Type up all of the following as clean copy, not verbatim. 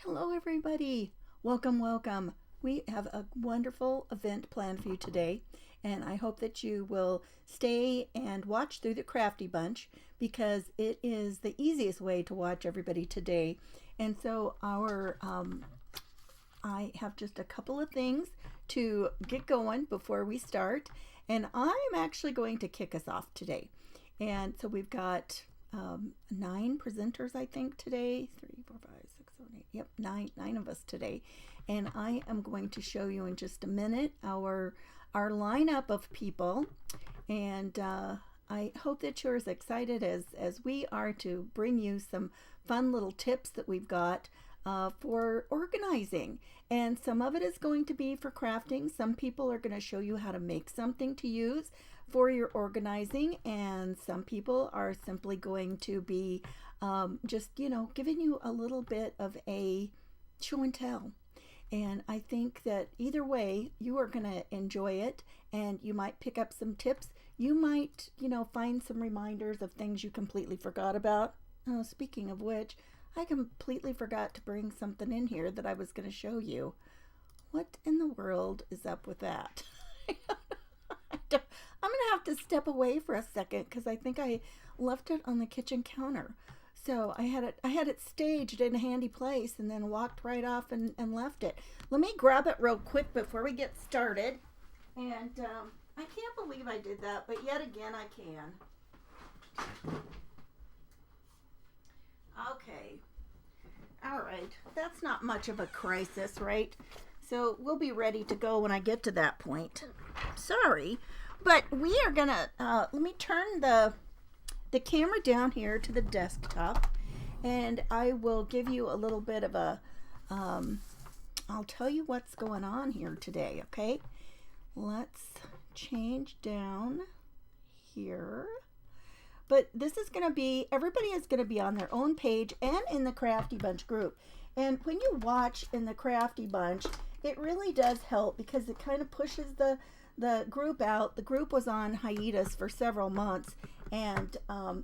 Hello, everybody. Welcome, welcome. We have a wonderful event planned for you today, and I hope that you will stay and watch through the Crafty Bunch because it is the easiest way to watch everybody today. And so, I have just a couple of things to get going before we start, and I'm actually going to kick us off today. And so we've got 9 presenters, I think, today. 3, 4, 5, 6, 7, 8. Yep, nine of us today. And I am going to show you in just a minute our lineup of people. And I hope that you're as excited as we are to bring you some fun little tips that we've got for organizing. And some of it is going to be for crafting. Some people are going to show you how to make something to use for your organizing, and some people are simply going to be just giving you a little bit of a show and tell. And I think that either way you are going to enjoy it, and you might pick up some tips. You might find some reminders of things you completely forgot about. Speaking of which, I completely forgot to bring something in here that I was going to show you. What in the world is up with that? I'm going to have to step away for a second because I think I left it on the kitchen counter. So I had it staged in a handy place and then walked right off and left it. Let me grab it real quick before we get started. And I can't believe I did that, but yet again I can. Okay. All right. That's not much of a crisis, right? So we'll be ready to go when I get to that point. Sorry, but we are gonna let me turn the camera down here to the desktop, and I will give you a little bit of a I'll tell you what's going on here today. Okay, let's change down here. But this is going to be, everybody is going to be on their own page and in the Crafty Bunch group. And when you watch in the Crafty Bunch, it really does help because it kind of pushes the group out. The group was on hiatus for several months. And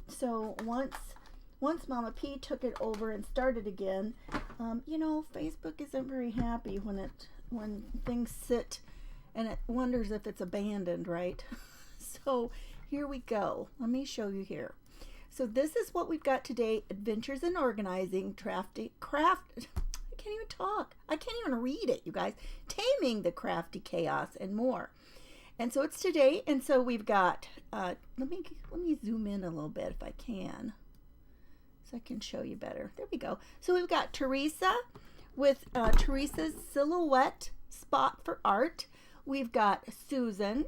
so once Mama P took it over and started again, Facebook isn't very happy when things sit and it wonders if it's abandoned, right? So here we go. Let me show you here. So this is what we've got today: Adventures in Organizing, craft. I can't even talk. I can't even read it, you guys. Taming the Crafty Chaos and more. And so it's today. And so we've got. Let me zoom in a little bit if I can, so I can show you better. There we go. So we've got Teresa with Teresa's Silhouette Spot for Art. We've got Susan.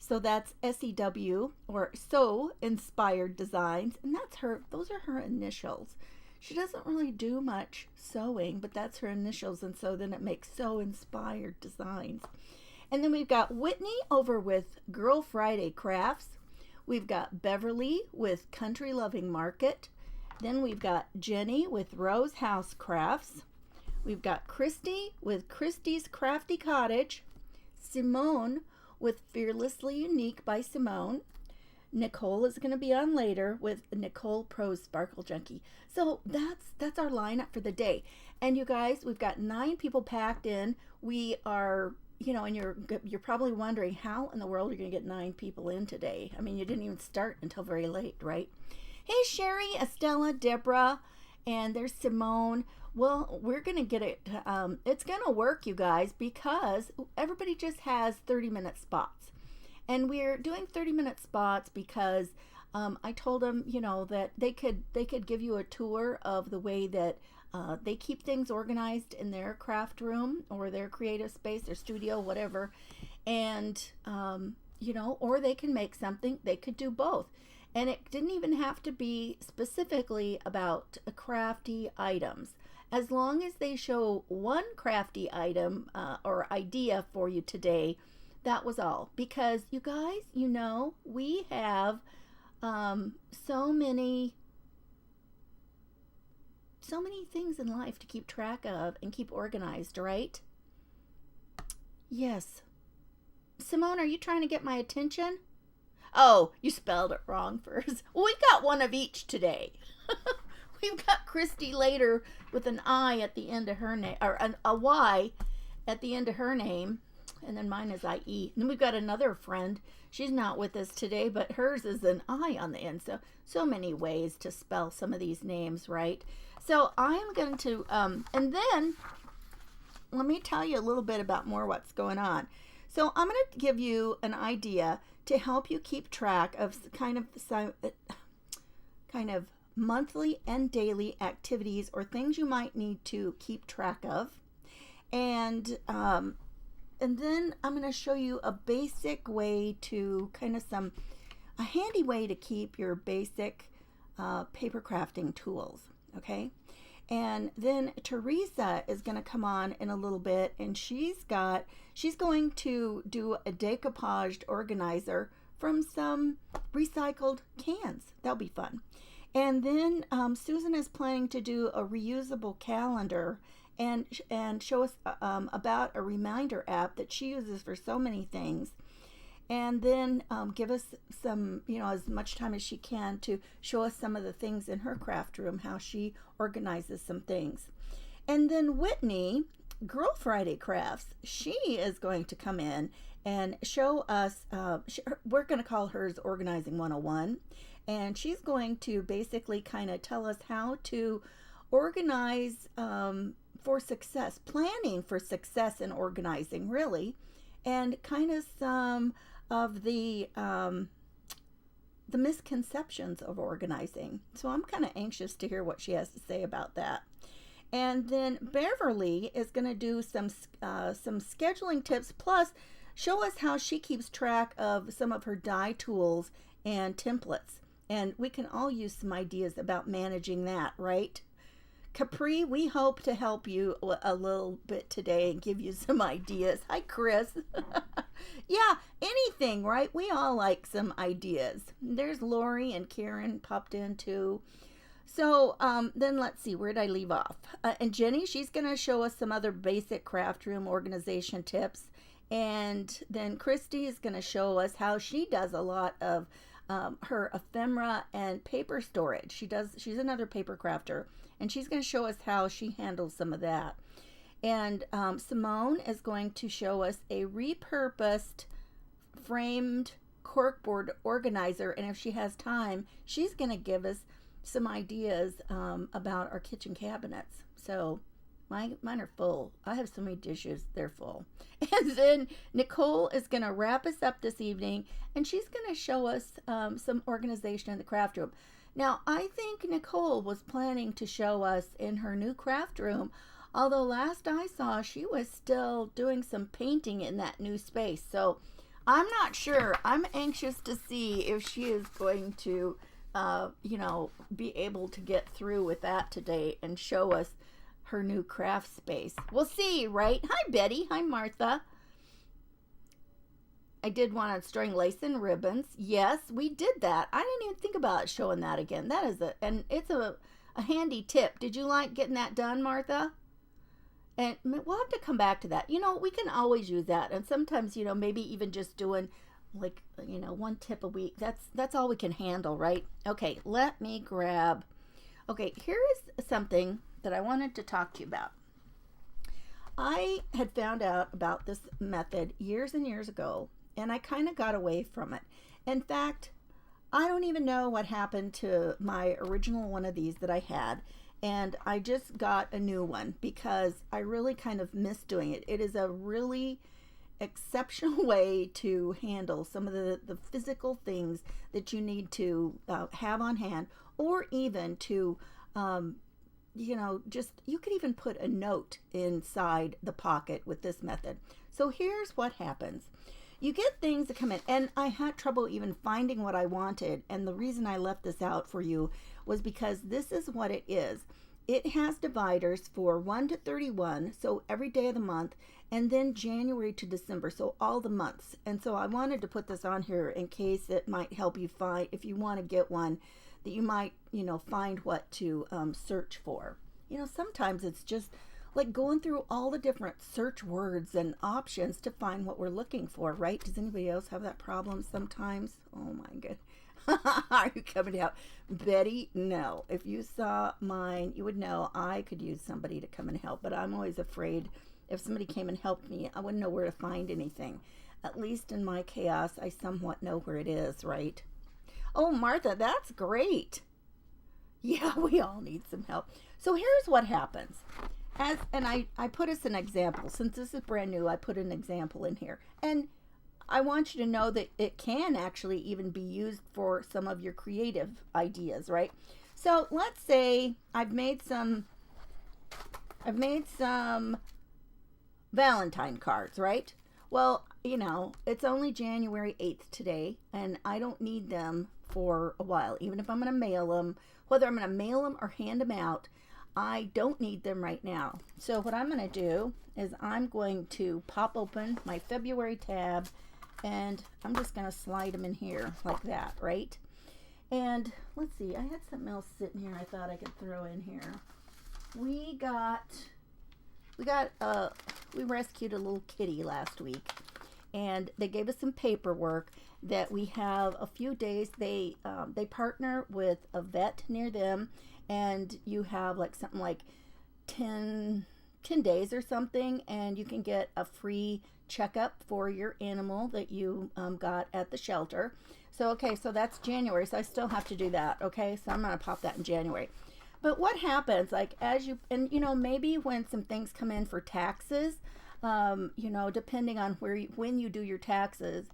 So that's SEW, or So Inspired Designs, and that's her. Those are her initials. She doesn't really do much sewing, but that's her initials, and so then it makes So Inspired Designs. And then we've got Whitney over with Girl Friday Crafts. We've got Beverly with Country Loving Market. Then we've got Jenny with Rose House Crafts. We've got Christy with Christy's Crafty Cottage. Simone with Fearlessly Unique by Simone. Nicole is going to be on later with Nicole Pro's Sparkle Junkie. So that's our lineup for the day. And you guys, we've got 9 people packed in. We are, and you're probably wondering how in the world you're going to get 9 people in today. I mean, you didn't even start until very late, right? Hey, Sherry, Estella, Deborah, and there's Simone. Well, we're going to get it. It's going to work, you guys, because everybody just has 30-minute spots. And we're doing 30-minute spots because I told them, that they could give you a tour of the way that they keep things organized in their craft room or their creative space, their studio, whatever. And, or they can make something. They could do both. And it didn't even have to be specifically about crafty items. As long as they show one crafty item or idea for you today, that was all. Because you guys, we have so many things in life to keep track of and keep organized, right? Yes. Simone, are you trying to get my attention? Oh, you spelled it wrong first. Well, we got one of each today. we've got Christy later with an I at the end of her name, or a Y at the end of her name, and then mine is IE. And then we've got another friend. She's not with us today, but hers is an I on the end. So many ways to spell some of these names, right? So I'm going to, and then let me tell you a little bit about more what's going on. So I'm going to give you an idea to help you keep track of kind of monthly and daily activities or things you might need to keep track of. And then I'm going to show you a basic way to a handy way to keep your basic paper crafting tools, okay? And then Teresa is going to come on in a little bit, and she's going to do a decoupaged organizer from some recycled cans. That'll be fun. And then Susan is planning to do a reusable calendar and show us about a reminder app that she uses for so many things. And then give us some, as much time as she can to show us some of the things in her craft room, how she organizes some things. And then Whitney, Girl Friday Crafts, she is going to come in and show us, we're going to call hers Organizing 101. And she's going to basically kind of tell us how to organize for success, planning for success in organizing, really, and kind of some of the misconceptions of organizing. So I'm kind of anxious to hear what she has to say about that. And then Beverly is going to do some scheduling tips, plus show us how she keeps track of some of her die tools and templates. And we can all use some ideas about managing that, right? Capri, we hope to help you a little bit today and give you some ideas. Hi, Chris. Yeah, anything, right? We all like some ideas. There's Lori and Karen popped in too. So then let's see, where did I leave off? And Jenny, she's going to show us some other basic craft room organization tips. And then Christy is going to show us how she does a lot of her ephemera and paper storage. She's another paper crafter, and she's going to show us how she handles some of that. And Simone is going to show us a repurposed framed corkboard organizer, and if she has time, she's going to give us some ideas about our kitchen cabinets. So mine are full. I have so many dishes, they're full. And then Nicole is going to wrap us up this evening, and she's going to show us some organization in the craft room. Now, I think Nicole was planning to show us in her new craft room, although last I saw, she was still doing some painting in that new space. So I'm not sure. I'm anxious to see if she is going to, be able to get through with that today and show us her new craft space. We'll see, right? Hi, Betty. Hi, Martha. I did one on string lace and ribbons. Yes, we did that. I didn't even think about showing that again. That is it's a handy tip. Did you like getting that done, Martha? And we'll have to come back to that. We can always use that. And sometimes, maybe even just doing one tip a week. That's all we can handle, right? Okay, let me grab. Okay, here is something that I wanted to talk to you about. I had found out about this method years and years ago, and I kind of got away from it. In fact, I don't even know what happened to my original one of these that I had, and I just got a new one because I really kind of miss doing it. It is a really exceptional way to handle some of the physical things that you need to have on hand, or even to you could even put a note inside the pocket with this method. So here's what happens. You get things that come in, and I had trouble even finding what I wanted, and the reason I left this out for you was because this is what it is. It has dividers for 1 to 31, so every day of the month, and then January to December, so all the months. And so I wanted to put this on here in case it might help you find, if you want to get one, that you might, find what to search for. Sometimes it's just like going through all the different search words and options to find what we're looking for, right? Does anybody else have that problem sometimes? Oh my god. Are you coming out? Betty, no. If you saw mine, you would know I could use somebody to come and help, but I'm always afraid if somebody came and helped me, I wouldn't know where to find anything. At least in my chaos, I somewhat know where it is, right? Oh, Martha, that's great. Yeah, we all need some help. So here's what happens. I put as an example, since this is brand new, I put an example in here. And I want you to know that it can actually even be used for some of your creative ideas, right? So let's say I've made some Valentine cards, right? Well, it's only January 8th today, and I don't need them for a while. Even if I'm going to mail them, whether I'm going to mail them or hand them out, I don't need them right now. So what I'm going to do is I'm going to pop open my February tab, and I'm just going to slide them in here like that, right? And let's see, I had something else sitting here I thought I could throw in here. We rescued a little kitty last week, and they gave us some paperwork that we have a few days. They partner with a vet near them, and you have like something like 10 days or something, and you can get a free checkup for your animal that you got at the shelter. So that's January, so I still have to do that. Okay, so I'm gonna pop that in January. But what happens, like, maybe when some things come in for taxes, depending on when you do your taxes,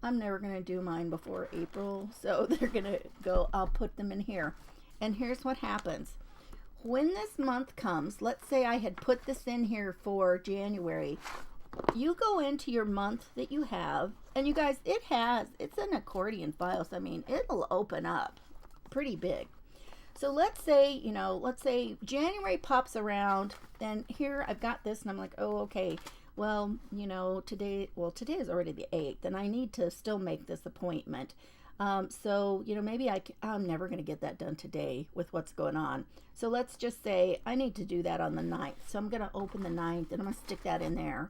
I'm never going to do mine before April, so they're going to go, I'll put them in here. And here's what happens. When this month comes, let's say I had put this in here for January, you go into your month that you have, and you guys, it's an accordion file, so I mean, it'll open up pretty big. So let's say January pops around, and here I've got this, and I'm like, oh, okay, well, today is already the 8th, and I need to still make this appointment. So maybe I'm never going to get that done today with what's going on. So let's just say I need to do that on the 9th. So I'm going to open the 9th, and I'm going to stick that in there.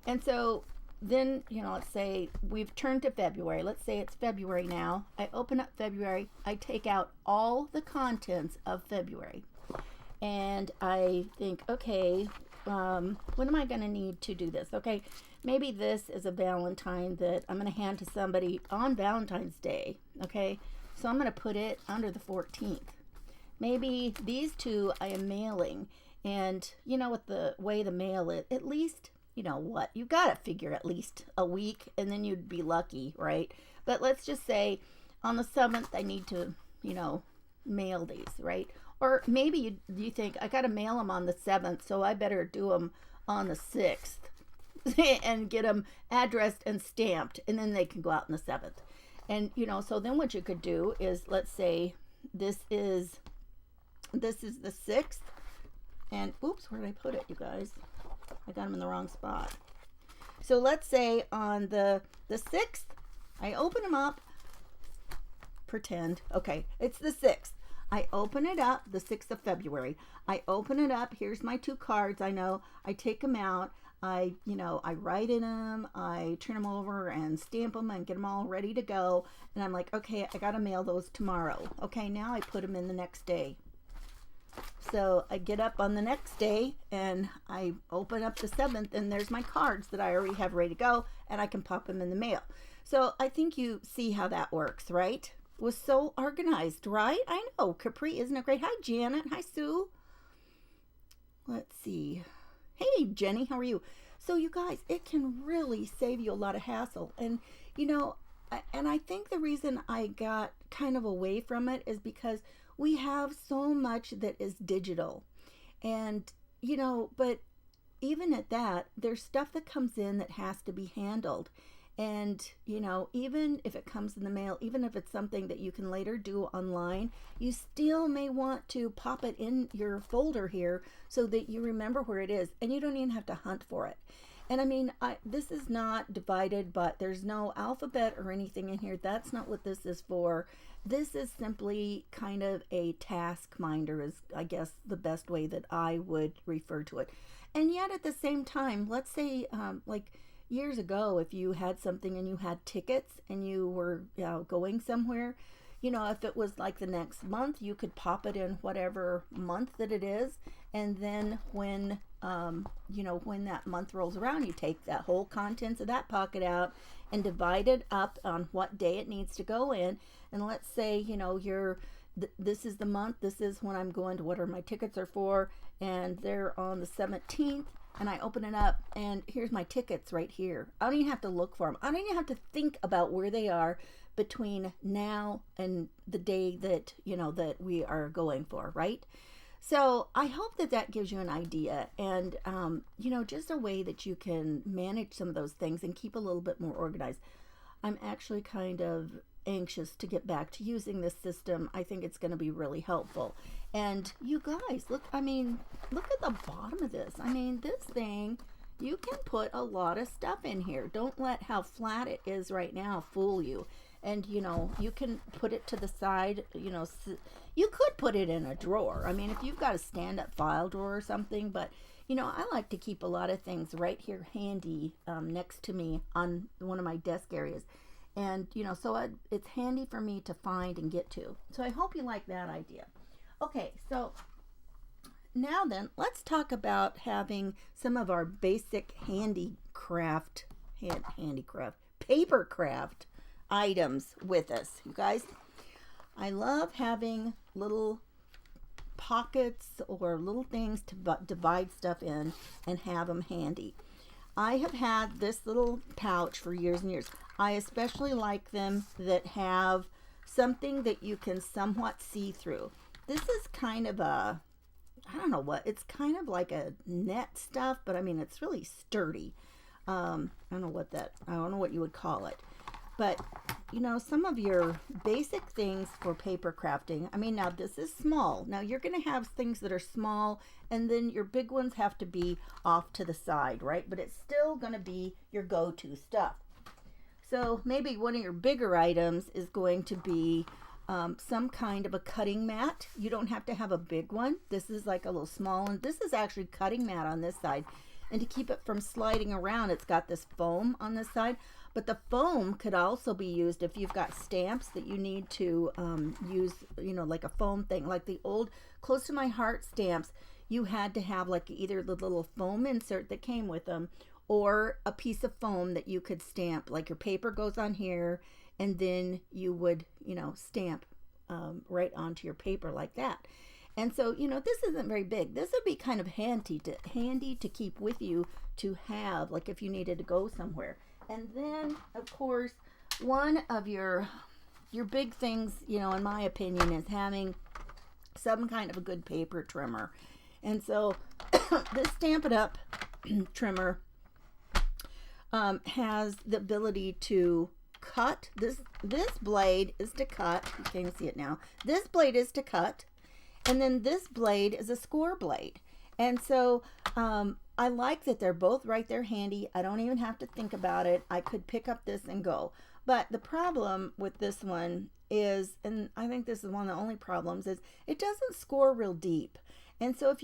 And so then, let's say we've turned to February. Let's say it's February now. I open up February. I take out all the contents of February. And I think, okay, when am I going to need to do this? Okay, maybe this is a Valentine that I'm going to hand to somebody on Valentine's Day. Okay, so I'm going to put it under the 14th. Maybe these two I am mailing. And, with the way the mail is, at least... you got to figure at least a week, and then you'd be lucky, right? But let's just say on the 7th, I need to, mail these, right? Or maybe you think I got to mail them on the 7th, so I better do them on the 6th and get them addressed and stamped, and then they can go out on the 7th. And, so then what you could do is, let's say this is the 6th, and oops, where did I put it, you guys? I got them in the wrong spot. So let's say on the 6th, I open them up. Pretend. Okay, it's the 6th. I open it up, the 6th of February. I open it up. Here's my 2 cards. I know. I take them out. I write in them. I turn them over and stamp them and get them all ready to go. And I'm like, okay, I got to mail those tomorrow. Okay, now I put them in the next day. So I get up on the next day and I open up the 7th, and there's my cards that I already have ready to go, and I can pop them in the mail. So I think you see how that works, right? It was so organized, right? I know. Capri, isn't it great? Hi, Janet. Hi, Sue. Let's see. Hey, Jenny, how are you? So you guys, it can really save you a lot of hassle. And, I think the reason I got kind of away from it is because we have so much that is digital. And, but even at that, there's stuff that comes in that has to be handled. And, even if it comes in the mail, even if it's something that you can later do online, you still may want to pop it in your folder here so that you remember where it is. And you don't even have to hunt for it. And I mean, this is not divided, but there's no alphabet or anything in here. That's not what this is for. This is simply kind of a task minder, is I guess the best way that I would refer to it. And yet at the same time, let's say like years ago, if you had something and you had tickets and you were going somewhere, you know, if it was like the next month, you could pop it in whatever month that it is. And then when, you know, when that month rolls around, you take that whole contents of that pocket out and divide it up on what day it needs to go in. And let's say, you know, this is the month, this is when I'm going to whatever my tickets are for, and they're on the 17th, and I open it up, and here's my tickets right here. I don't even have to look for them. I don't even have to think about where they are between now and the day that, you know, that we are going for, right? So I hope that that gives you an idea, and, you know, just a way that you can manage some of those things and keep a little bit more organized. I'm actually kind of anxious to get back to using this system. I think it's going to be really helpful. And you guys, look, I mean, look at the bottom of this. I mean, this thing, you can put a lot of stuff in here. Don't let how flat it is right now fool you. And, you know, you can put it to the side, you know, you could put it in a drawer. I mean, if you've got a stand-up file drawer or something, but, you know, I like to keep a lot of things right here handy next to me on one of my desk areas. And, you know, so it's handy for me to find and get to. So I hope you like that idea. Okay, so now then, let's talk about having some of our basic papercraft items with us. You guys, I love having little pockets or little things to divide stuff in and have them handy. I have had this little pouch for years and years. I especially like them that have something that you can somewhat see through. This is kind of a, I don't know what, it's kind of like a net stuff, but I mean, it's really sturdy. I don't know what you would call it. But, you know, some of your basic things for paper crafting, I mean, now this is small. Now you're going to have things that are small, and then your big ones have to be off to the side, right? But it's still going to be your go-to stuff. So maybe one of your bigger items is going to be some kind of a cutting mat. You don't have to have a big one. This is like a little small one. This is actually cutting mat on this side. And to keep it from sliding around, it's got this foam on this side. But the foam could also be used if you've got stamps that you need to use, you know, like a foam thing. Like the old Close to My Heart stamps, you had to have like either the little foam insert that came with them or a piece of foam that you could stamp. Like your paper goes on here, and then you would, you know, stamp right onto your paper like that. And so, you know, this isn't very big. This would be kind of handy to keep with you to have, like if you needed to go somewhere. And then, of course, one of your big things, you know, in my opinion, is having some kind of a good paper trimmer. And so this Stampin' Up! Trimmer has the ability to cut. This blade is to cut. You can't see it now. This blade is to cut. And then this blade is a score blade. And so I like that they're both right there handy. I don't even have to think about it. I could pick up this and go. But the problem with this one is, and I think this is one of the only problems, is it doesn't score real deep. And so if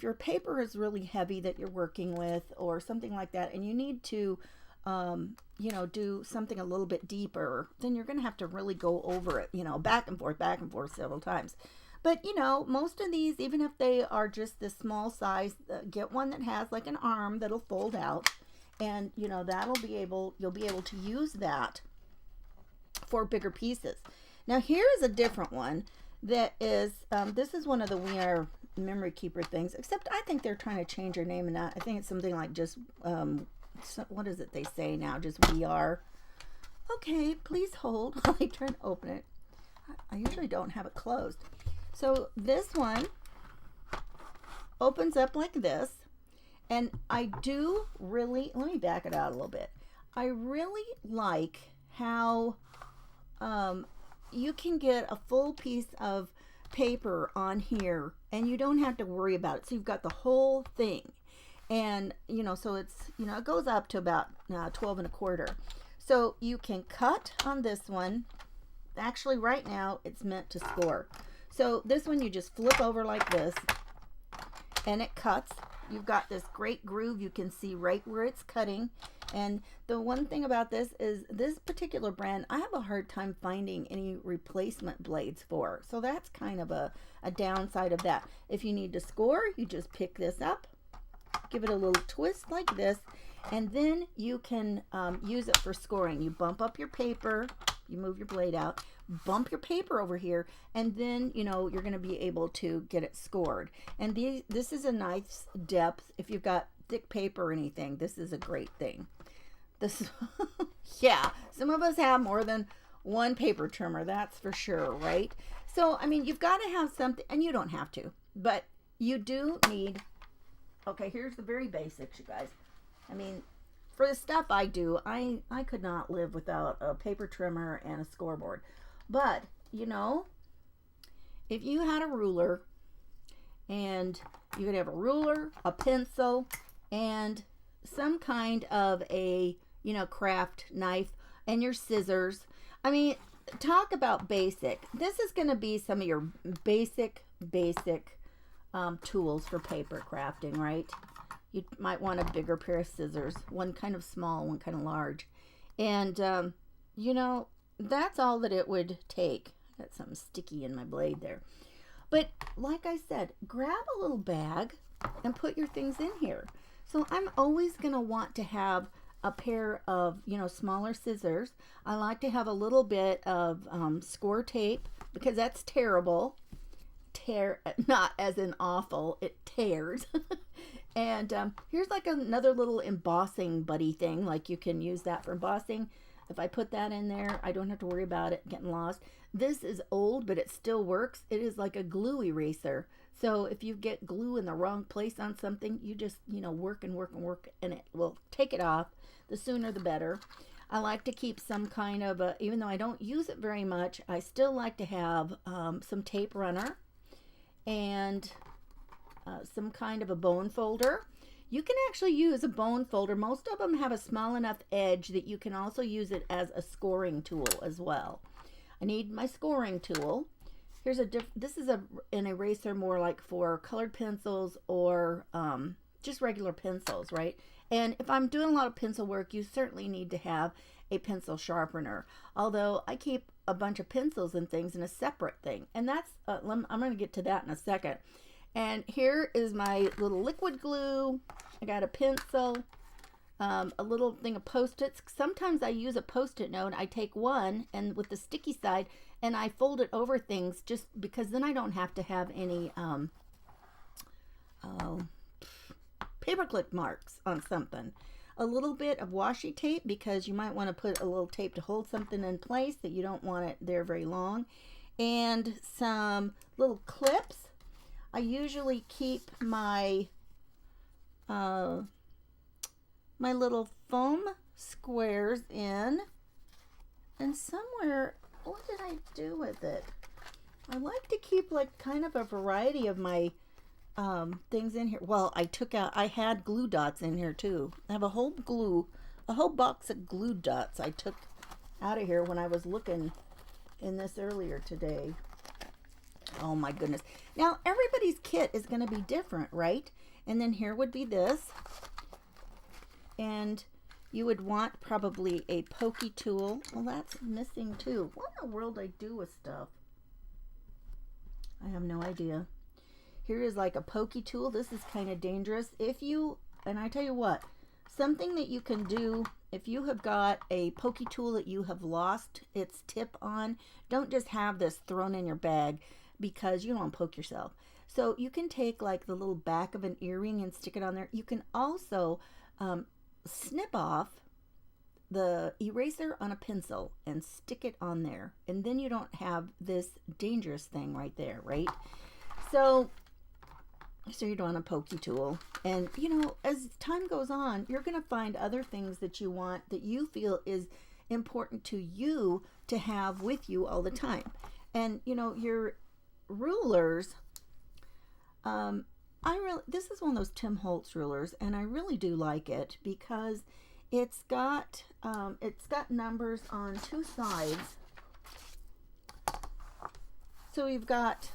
your paper is really heavy that you're working with or something like that, and you need to, you know, do something a little bit deeper, then you're going to have to really go over it, you know, back and forth several times. But, you know, most of these, even if they are just this small size, get one that has like an arm that'll fold out. And, you know, you'll be able to use that for bigger pieces. Now, here is a different one that is, this is one of the We Are Memory Keeper things, except I think they're trying to change their name and that. I think it's something like just, what is it they say now? Just We Are. Okay, please hold while I try to open it. I usually don't have it closed. So this one opens up like this, and I do really, let me back it out a little bit. I really like how you can get a full piece of paper on here and you don't have to worry about it. So you've got the whole thing, and you know, so it's, you know, it goes up to about 12 1/4. So you can cut on this one. Actually, right now it's meant to score. So this one you just flip over like this and it cuts. You've got this great groove. You can see right where it's cutting. And the one thing about this is this particular brand, I have a hard time finding any replacement blades for. So that's kind of a downside of that. If you need to score, you just pick this up, give it a little twist like this, and then you can use it for scoring. You bump up your paper, you move your blade out, bump your paper over here, and then you know you're going to be able to get it scored. And this is a nice depth. If you've got thick paper or anything, this is a great thing. This yeah, some of us have more than one paper trimmer, that's for sure, right? So I mean, you've got to have something, and you don't have to, but you do need. Okay, here's the very basics, you guys. I mean, for the stuff I do, I could not live without a paper trimmer and a scoreboard. But, you know, if you had a ruler, and you could have a ruler, a pencil, and some kind of a, you know, craft knife, and your scissors. I mean, talk about basic. This is going to be some of your basic tools for paper crafting, right? You might want a bigger pair of scissors, one kind of small, one kind of large. And, you know, that's all that it would take. I got something sticky in my blade there. But like I said, grab a little bag and put your things in here. So I'm always going to want to have a pair of, you know, smaller scissors. I like to have a little bit of score tape because that's terrible. Not as in awful, it tears. And here's like another little embossing buddy thing, like you can use that for embossing. If I put that in there, I don't have to worry about it getting lost. This is old, but it still works. It is like a glue eraser. So if you get glue in the wrong place on something, you just, you know, work and work and work, and it will take it off. The sooner the better. I like to keep some kind of a, even though I don't use it very much, I still like to have some tape runner and some kind of a bone folder. You can actually use a bone folder. Most of them have a small enough edge that you can also use it as a scoring tool as well. I need my scoring tool. Here's this is an eraser more like for colored pencils or just regular pencils, right? And if I'm doing a lot of pencil work, you certainly need to have a pencil sharpener. Although I keep a bunch of pencils and things in a separate thing. And that's, I'm going to get to that in a second. And here is my little liquid glue. I got a pencil, a little thing of Post-its. Sometimes I use a Post-it note. I take one and with the sticky side and I fold it over things just because then I don't have to have any paperclip marks on something. A little bit of washi tape because you might want to put a little tape to hold something in place that you don't want it there very long. And some little clips. I usually keep my my little foam squares in, and somewhere, what did I do with it? I like to keep like kind of a variety of my things in here. Well, I had glue dots in here too. I have a whole box of glue dots I took out of here when I was looking in this earlier today. Oh my goodness. Now everybody's kit is going to be different, right? And then here would be this. And you would want probably a pokey tool. Well, that's missing too. What in the world do I do with stuff? I have no idea. Here is like a pokey tool. This is kind of dangerous. And I tell you what, something that you can do if you have got a pokey tool that you have lost its tip on, don't just have this thrown in your bag because you don't want to poke yourself. So you can take like the little back of an earring and stick it on there. You can also snip off the eraser on a pencil and stick it on there. And then you don't have this dangerous thing right there, right? So you don't want a pokey tool. And, you know, as time goes on, you're going to find other things that you want that you feel is important to you to have with you all the time. And, you know, your rulers, this is one of those Tim Holtz rulers, and I really do like it because it's got numbers on two sides. So you've got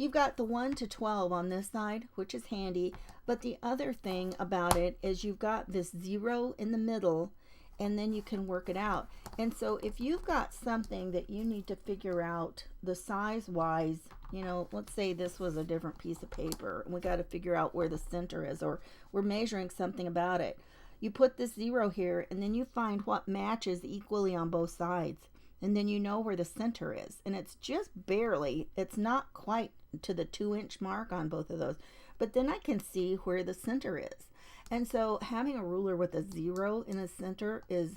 you've got the 1 to 12 on this side, which is handy. But the other thing about it is you've got this 0 in the middle, and then you can work it out. And so if you've got something that you need to figure out the size wise, you know, let's say this was a different piece of paper and we got to figure out where the center is, or we're measuring something about it. You put this 0 here, and then you find what matches equally on both sides. And then you know where the center is. And it's just barely, it's not quite to the 2-inch mark on both of those. But then I can see where the center is. And so having a ruler with a 0 in the center is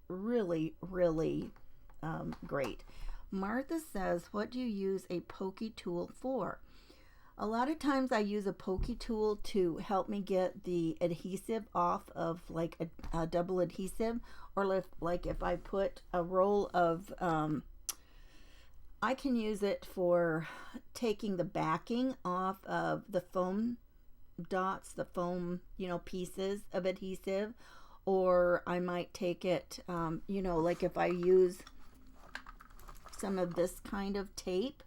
really, really great. Martha says, what do you use a pokey tool for? A lot of times I use a pokey tool to help me get the adhesive off of like a double adhesive, or if I put a roll of, I can use it for taking the backing off of the foam dots, the foam, you know, pieces of adhesive, or I might take it, you know, like if I use some of this kind of tape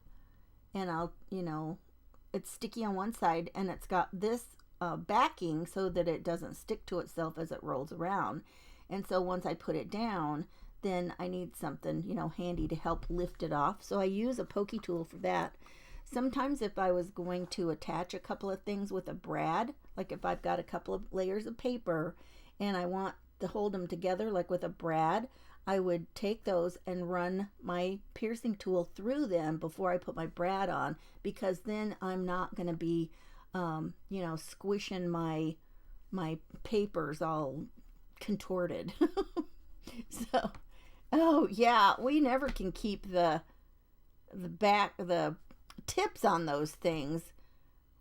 and I'll, you know, it's sticky on one side and it's got this backing so that it doesn't stick to itself as it rolls around. And so once I put it down, then I need something, you know, handy to help lift it off. So I use a pokey tool for that. Sometimes if I was going to attach a couple of things with a brad, like if I've got a couple of layers of paper and I want to hold them together like with a brad, I would take those and run my piercing tool through them before I put my brad on, because then I'm not going to be, you know, squishing my papers all contorted. So, oh yeah, we never can keep the tips on those things,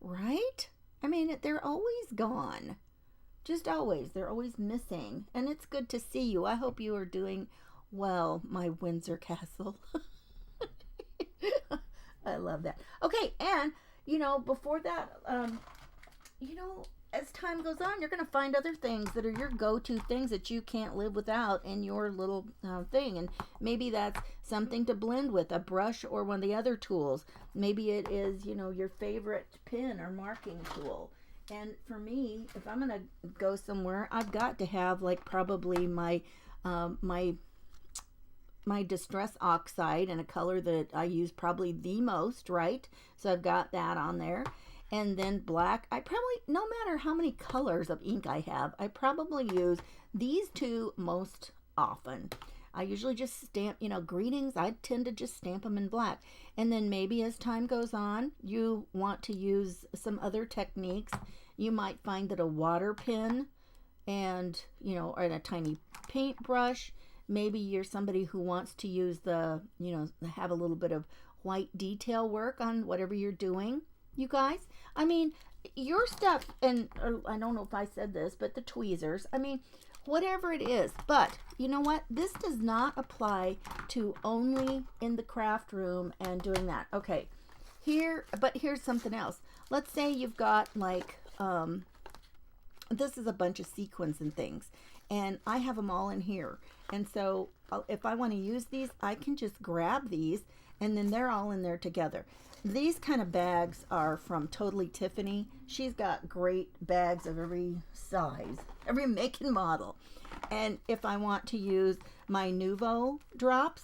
right? I mean, they're always gone. Just always. They're always missing. And it's good to see you. I hope you are doing well, my Windsor Castle. I love that. Okay, and, you know, before that, you know, as time goes on, you're going to find other things that are your go-to things that you can't live without in your little thing. And maybe that's something to blend with, a brush or one of the other tools. Maybe it is, you know, your favorite pen or marking tool. And for me, if I'm going to go somewhere, I've got to have like probably my my distress oxide in a color that I use probably the most, right? So I've got that on there. And then black, I probably, no matter how many colors of ink I have, I probably use these two most often. I usually just stamp, you know, greetings, I tend to just stamp them in black. And then maybe as time goes on, you want to use some other techniques. You might find that a water pen and, you know, or a tiny paintbrush, maybe you're somebody who wants to use the, you know, have a little bit of white detail work on whatever you're doing. You guys, I mean, your stuff, and I don't know if I said this, but the tweezers, I mean, whatever it is. But you know what? This does not apply to only in the craft room and doing that. Okay, but here's something else. Let's say you've got like, this is a bunch of sequins and things, and I have them all in here. And so if I want to use these, I can just grab these, and then they're all in there together. These kind of bags are from Totally Tiffany. She's got great bags of every size, every make and model. And if I want to use my Nuvo drops,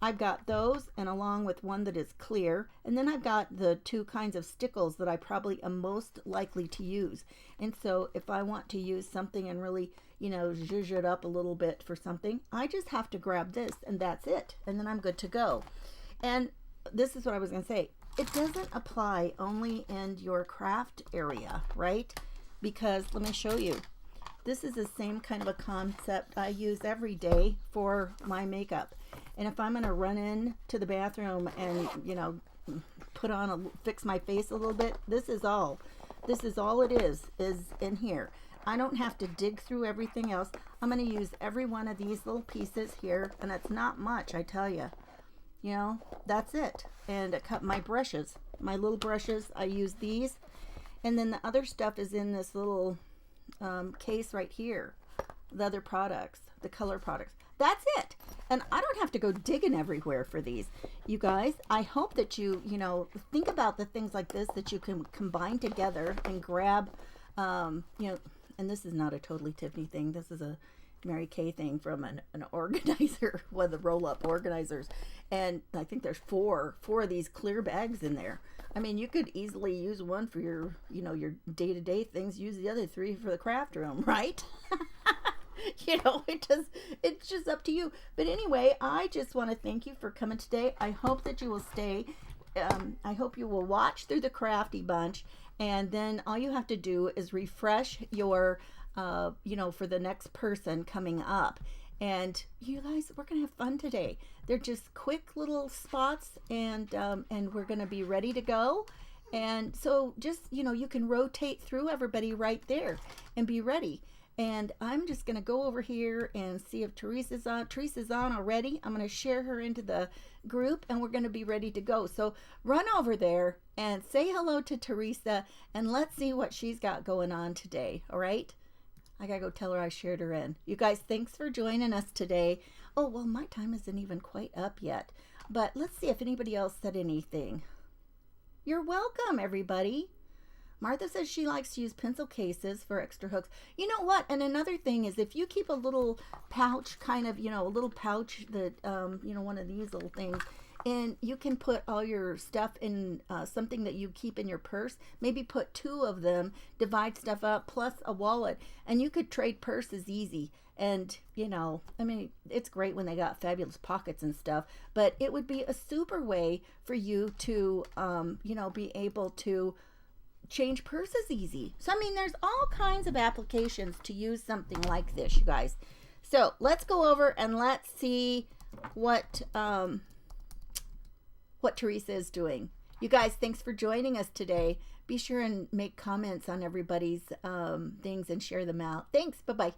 I've got those, and along with one that is clear. And then I've got the two kinds of stickles that I probably am most likely to use. And so if I want to use something and really, you know, zhuzh it up a little bit for something, I just have to grab this, and that's it. And then I'm good to go. And this is what I was going to say. It doesn't apply only in your craft area, right? Because let me show you. This is the same kind of a concept I use every day for my makeup. And if I'm going to run in to the bathroom and, you know, fix my face a little bit, this is all it is in here. I don't have to dig through everything else. I'm going to use every one of these little pieces here, and it's not much, I tell you. You know, that's it. And I cut my brushes, my little brushes. I use these, and then the other stuff is in this little case right here. The other products, the color products. That's it. And I don't have to go digging everywhere for these. You guys, I hope that you think about the things like this that you can combine together and grab, and this is not a Totally Tiffany thing. This is a Mary Kay thing from an organizer, one of the roll-up organizers. And I think there's four of these clear bags in there. I mean, you could easily use one for your, your day-to-day things. Use the other 3 for the craft room, right? It's just up to you. But anyway, I just want to thank you for coming today. I hope that you will stay. I hope you will watch through the Crafty Bunch, and then all you have to do is refresh your, for the next person coming up. And you guys, we're gonna have fun today. They're just quick little spots, and we're gonna be ready to go. And so just you can rotate through everybody right there and be ready. And I'm just going to go over here and see if Teresa's on. Teresa's on already. I'm going to share her into the group, and we're going to be ready to go. So run over there and say hello to Teresa, and let's see what she's got going on today. All right? I got to go tell her I shared her in. You guys, thanks for joining us today. Oh, well, my time isn't even quite up yet. But let's see if anybody else said anything. You're welcome, everybody. Martha says she likes to use pencil cases for extra hooks. You know what? And another thing is, if you keep a little pouch, kind of, a little pouch that, one of these little things, and you can put all your stuff in something that you keep in your purse. Maybe put 2 of them, divide stuff up, plus a wallet, and you could trade purses easy. And, it's great when they got fabulous pockets and stuff, but it would be a super way for you to, be able to change purses easy. So there's all kinds of applications to use something like this, you guys. So let's go over and let's see what Teresa is doing. You guys, thanks for joining us today. Be sure and make comments on everybody's things and share them out. Thanks. Bye-bye.